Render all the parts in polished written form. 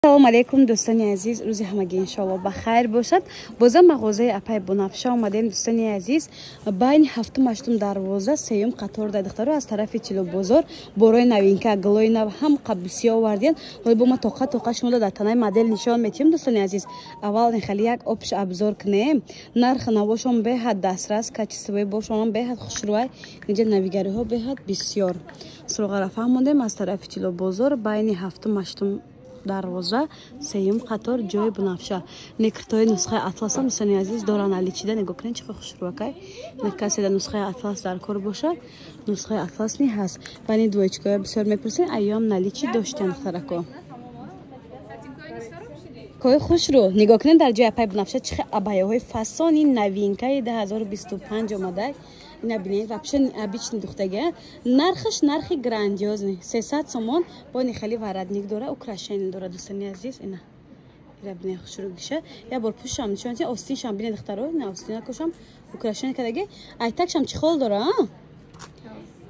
салом алейкум дӯстони азиз, рӯзи ҳамагӣ иншоалло ба хайр бошад. Бозам мағозаи апай Бунафша омадем дӯстони азиз. Байни 7-8 дарвоза сеюм қатор дар духтаро аз тарафи Чило бозор борои навинка глои нав ҳам қаббисиё овардиан. ҳоло бо ма тоқа шумо дар танаи модель нишон метиҳем дӯстони азиз. Аввал нихали як обш обзор кунем. Нарх навошон беҳад дастрас, качествои бошон беҳад хушрӯй, инҷа навигариҳо беҳад бисёр. Суроғара фаҳмондем аз тарафи Чило бозор байни 7-8 дарвоза сеюм қатор ҷои Бунафша. Некртои нусхаи атлас ҳам дӯстони азиз доран аличида. нигоҳ кунед чӣ хушрӯакай. Касе дар нусхаи атлас дар кор бошад, нусхаи атлас ни ҳаст. Байни двоечкаҳо бисёр мепурсен, айём наличи доштанд тарако. Кой хушрӯ, нигоҳ кунед дар ҷои апай Бунафша чихе абаяҳои фасони новинкаи 2025 омадай. Ина бинед вообще необычный духтага. Нархаш нархи грандиозный. 300 сомон бо нихали воротник дора, украшение дора дӯстони азиз. Ина бинед хушрӯгиша. Я бор пушам нишон ти остиншам бинед духтаро, ина остинакошам украшение кадаги. Айтакшам чихол дора, а?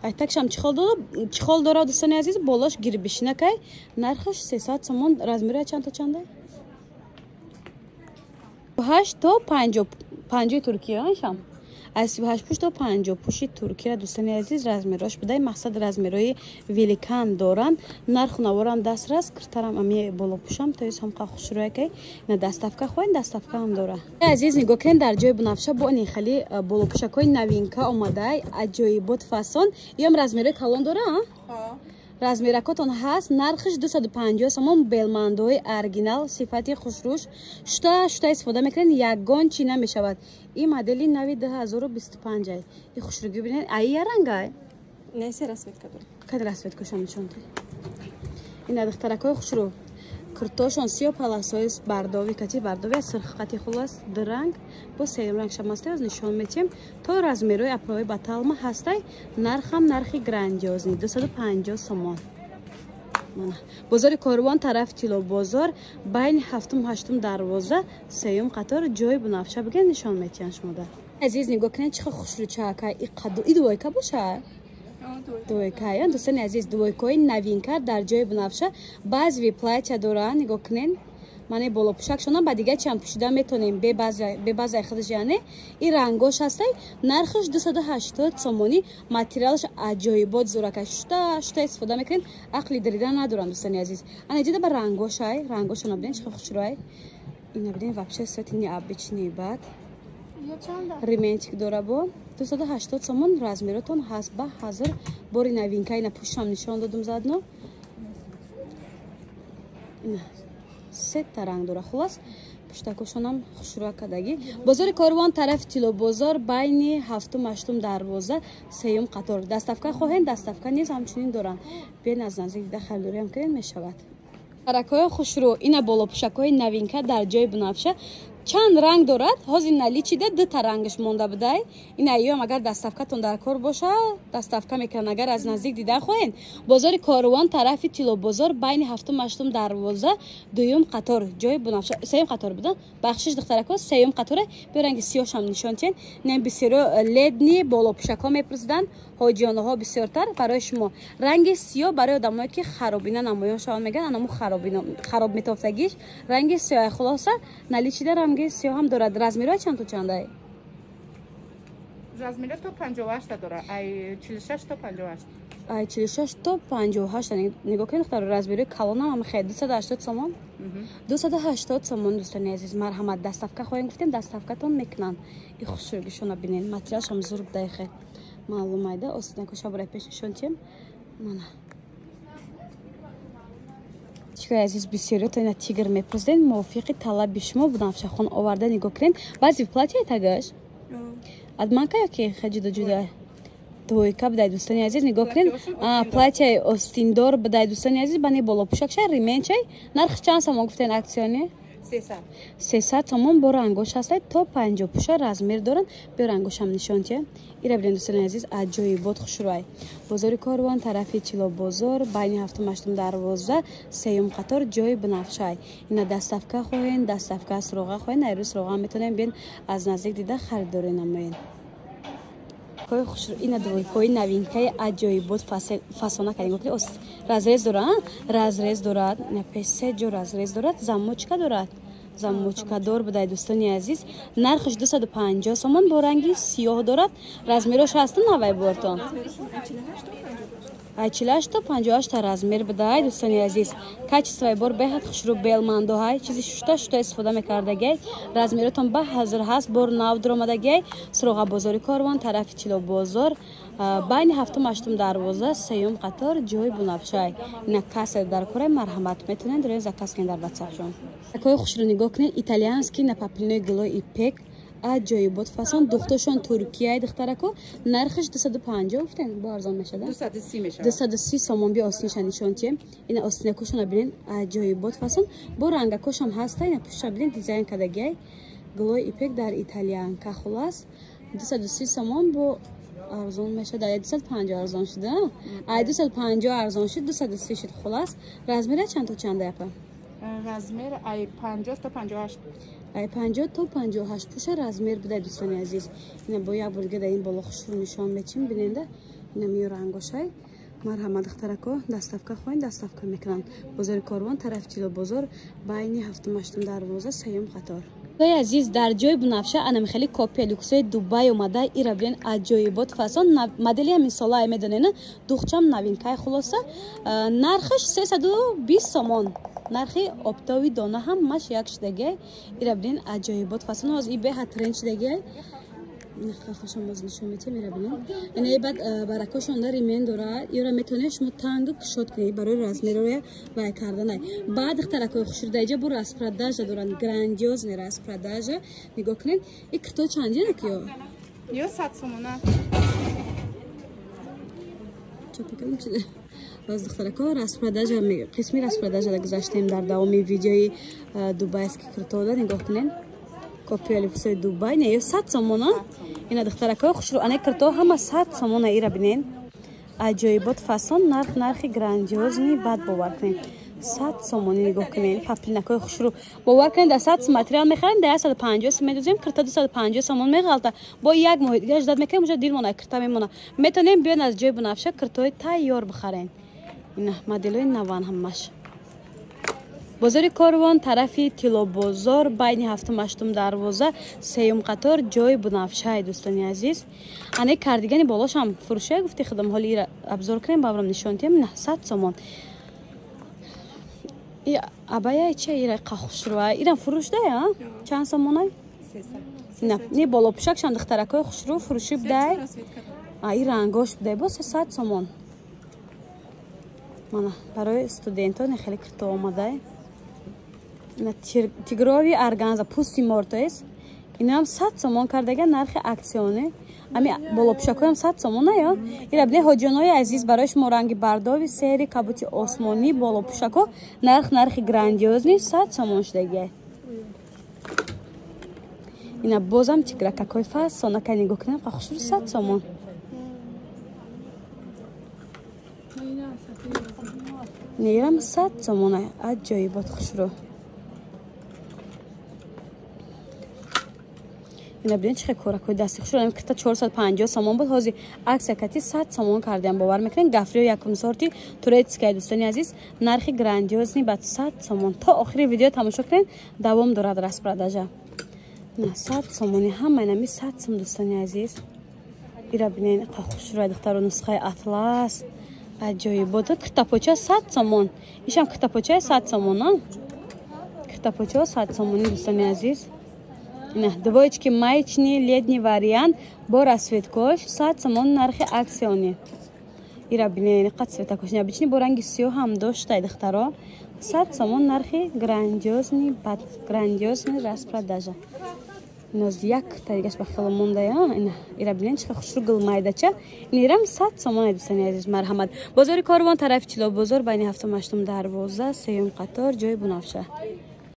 Айтакшам чихол дора дӯстони азиз, болош гирбишинакай. Нархаш 300 сомон, размери чанд то чанда? 8 то 50 Туркия иншам. از 38 پوش تا 50 پوشی ترکیه دوستانی عزیز размерош будай. мақсад размерои великан доран. нарх наворам дастрас киртарам ами боло пушам то ҳам қа хушрӯякай. на доставка хоин доставка ҳам дора. азиз нигоҳ кунед дар ҷои Бунафша бо нихали боло пушакои новинка омадай аҷоибот фасон. ям размерои калон дора, а? размеракотон ҳаст. нархиш 250 сомон. белмандои оригинал, сифати хушрӯш. шута истифода мекунед, ягон чӣ намешавад. این مدلی نوی 2025 ای. این خوشروگی بینید ای رنگه؟ نه سه رسمت کد رسمت کشم نشون دی. این ادخترکای خوشرو کرتاشون سیاه پلاسای برداوی کتی برداوی سرختی خلاص درنگ با سیم رنگ شماسته از نشون میتیم تا رزمیروی اپلای باتالما هسته. نرخم نرخی گراندیوزنی 250 سومان. بازار کاروان طرف چیلو بازار بین 7-8 دروازه سیوم قطار جای بنفشه بگن نشان میتین شما در عزیز نگاه کنید چقدر خوشرو چاکای این قدو این دوایکا باشه دوایکا دوستان عزیز دوایکای نوینکار در جای بنفشه بعض وی پلایچ دارن نگاه کنید معنی بالا پوشک شدن بعد دیگه چند پوشیدن میتونیم به بعضی خودش یعنی این رنگاش هسته. نرخش 280 سومونی. ماتریالش عجایبات زورکش شتا استفاده میکنین. عقلی دریدن ندارن دوستانی عزیز. انا جدا با رنگاش های رنگاش نبودین چه خوشروای. این نبودین واپس ستینی آبیچنی بعد ریمنتیک داره با 280 سومون. رزمیرتون هست با حاضر باری نوینکای اینا پوشم نشان دادم زدنو. اینا سه تا رنگ داره خلاص پشتکشونم خوشرو کدگی. بازار کاروان طرف چیلو بازار بین 7-8 دروازه سیوم قطار دستافکا خواهند دستافکا نیز همچنین دارن. بیاین از نزدیک دیده خریداری هم کنین میشود. ترکای خوشرو اینا بالا پوشکای نوینکا در جای بنفشه چند رنگ دارد. حاضر نلیچیده دو تا رنگش مونده بدای. این ایام اگر دستافکاتون در کار باشه دستافکا میکنن. اگر از نزدیک دیدن خواهین بازار کاروان طرف چیلو بازار بین 7-8 دروازه دوم قطار جای بنفشه سوم قطار بودن. بخشش دخترکا سوم قطاره به رنگ سیاهش هم نشون تین. نم بسیار لدنی بالا پوشکا میپرسیدن. حاجیانه ها بسیارتر برای شما. رنگ سیاه برای آدمایی که خرابینه نمایان شون میگن. انمو خراب میتافتگیش رنگ سیاه خلاصه نلیچیده رنگ سیاه هم دارد. رزمیرای چند تا چنده؟ رزمیرا تا 58 داره. ای 46 تا 58. ای 46 تا 58 نگاه کنید دختر. رزمیرای کلان هم خیلی 280 سومون. 280 سومون دوستان عزیز. مرحمت دستافکا خواهیم گفتیم دستافکاتون میکنن. این خوشروگیشون ببینید. ماتریالش هم زور دقیقه. معلوم ایده استن کوشا برای پیششون تیم مانا چیکار عزیز بسیاری تا اینا تیگر میپرسیدن موافقی طلب شما بنفشه خون آورده نگاه کنین بعضی پلاتی تاگش ادمانکا یا که خجید جدا دویکا بدای دوستانی عزیز نگاه کنین پلاتی استیندار بدای دوستانی عزیز بانی بالا پوشک شای ریمن چای نرخ چند سما گفتن اکسیونی 300 تومان با رنگاش هست تا 50 پوشا رزمیر دارن. به رنگاش هم نشون تیه. ایره ببینید دوستان عزیز عجایبات خوشروای. بازار کاروان طرف چیلو بازار بین 7-8 دروازه سیوم قطار جای بنفشه. اینا دستافکا خواهین دستافکا سراغا خواهین. ایروز سراغا میتونین بین از نزدیک دیده خریداری نمایین. духтаракои хушрӯ ина двойкои новинкаи аҷоибот фасона кардем. Гуфтем разрез дорад, разрез дорад, ина песе ҷо разрез дорад, замочка дорад. Замочкадор будай дӯстони азиз. Нархш 250 сомон бо ранги сиёҳ дорад. Размерош ҳаст навай бортон. 48 та 58 та размер будай дӯстони азиз. Качествои бор беҳад хушрӯ белмандоҳай, чизи шушта истифода мекардагай. Размеротон ба ҳазир ҳаст, бор нав дромадагай. Суроға бозори Корвон, тарафи Чило бозор. Байни 7-8 дарвоза, 3-ум қатор, ҷои Бунафшай. Ина касе дар кораи марҳамат метунен дорен заказ кунен дар WhatsApp-шон. Такои хушрӯ нигоҳ кунен, итальянский на паплинои гилои ипек. Аҷоибот фасон духташон Туркияи духтарако. Нархш 250 гуфтен, бо арзон мешада? 230 мешавад. 230 сомон би остинша нишонтием. Ина остинакошона бинен аҷоибот фасон. Бо рангакошам ҳаста, ина пушша бинен дизайн кадагай. Гилои ипек дар итальянка хулас. 230 сомон бо арзон мешада. 250 арзон шуда. 250 арзон шуд, 230 шуд хулас. Размери чанд то чанда япа? Размер ай 50 та 58. ай 50 то 58 пуша размер будай дӯстони азиз. Ина бо як бурга дар ин боло хушрӯ нишон мечим биненда. Ина миё рангошай. Марҳамат духтарако даставка хоин даставка мекунанд. Бозори Корвон, тарафи Чило бозор, байни 7-8 дарвоза, 3-ум қатор. Ой азиз, дар ҷои Бунафша ана михели копия люксои Дубай омада. Ира билен аҷоибот фасон модели ҳамин сола ай медонена. Духчам новинкаи хулоса. Нархш 320 сомон. Нархи оптови дона ҳам маш як шудагай. Ира билен аҷоибот фасон ҳоз и беҳад тренд шудагай. Нахафашон боз нишон метем ира билен. Ина бад баракошон дар имен дорад. Ира метонед шумо танго кушод кунед барои размероя вай карданай. Баъд духтаракои хушрӯдаиҷа бо распродажа доранд. Грандиозни распродажа. Нигоҳ кунед. И кирто чандина киё? Ё 100 сомона. Чопикам чида? Аз духтарако распродажа қисми распродажа гузаштем дар давоми видеои дубайски киртода. Нигоҳ кунед. Копия люксои Дубай не ё 100 сомона. Ина духтарако хушрӯ ана кирто ҳама 100 сомона ира бинен. Аҷоибот фасон нархи грандиозни бад бовар кунед. 100 сомони нигоҳ кунед. Паплинакои хушрӯ бовар кунед дар 100 материал мехарем, дар 150 медозем, кирто 250 сомон меғалта. Бо як моҳ дига ждат мекунем, уҷа дир мона кирта мемона. Метонем биён аз ҷои Бунафша киртои тайёр бихарен. Ина моделои наван ҳамаш. Бозори Корвон, тарафи Тило бозор, байни 7-8 дарвоза, 3-ум қатор, ҷои Бунафшай дӯстони азиз. Ане кардигани болошам фурӯшия гуфти худам ҳоли ира абзор кунем баврам нишонтием. На 100 сомон. И абая че ира қахушруа ира фурӯшда я? Чанд сомонай? 300. На, не боло пушакшам духтаракои хушрӯ фурӯши будай. И рангош будай бо 300 сомон. Мана барои студентон хеле кирто омадай. Ина тигрови органза пусти мортоес. Ина ҳам 100 сомон кардаган нархи аксионе. Ами болопушакҳои ҳам 100 сомона ё? Ира бинед ҳоҷиёнои азиз барои шумо ранги бардови сери кабути осмонӣ болопушакҳо нархи грандиозни 100 сомон шудагиай. Ина бозам тигракакои фасонака нигоҳ кунем қахушрӯ 100 сомон. Нерам 100 сомона аҷоибот хушрӯ. Ина бинед чихе коракои дасти хушрӯ ам кита 450 сомон буд. Ҳозир аксия кати 100 сомон кардем бовар мекунем. Гафрио якум сорти турецкай дӯстони азиз нархи грандиозни ба 100 сомон. То охири видео тамошо кунед, давом дорад распродажа. На 100 сомони ҳама инами 100 сом дӯстони азиз. Ира бинед қахушрӯ духтаро нусхаи атлас. Аҷоибот киртапоча 100 сомон. Ишам киртапоча 100 сомон, а? Киртапоча 100 сомони дӯстони азиз. Ина двоечки маечни летний вариант бо расветкош 100 сомон нархи аксиони. Ира бинен қад светакош необични бо ранги сиёҳ ҳам доштай духтаро. 100 сомон нархи грандиозни распродажа. Ноз як таригаш ба хело монда я. Ира бинен чихе хушрӯ гулмайдача. Инирам 100 сомон дӯстони азиз марҳамат. Бозори Корвон, тарафи Чило бозор, байни 7-8 дарвоза, 3-ум қатор, ҷои Бунафша.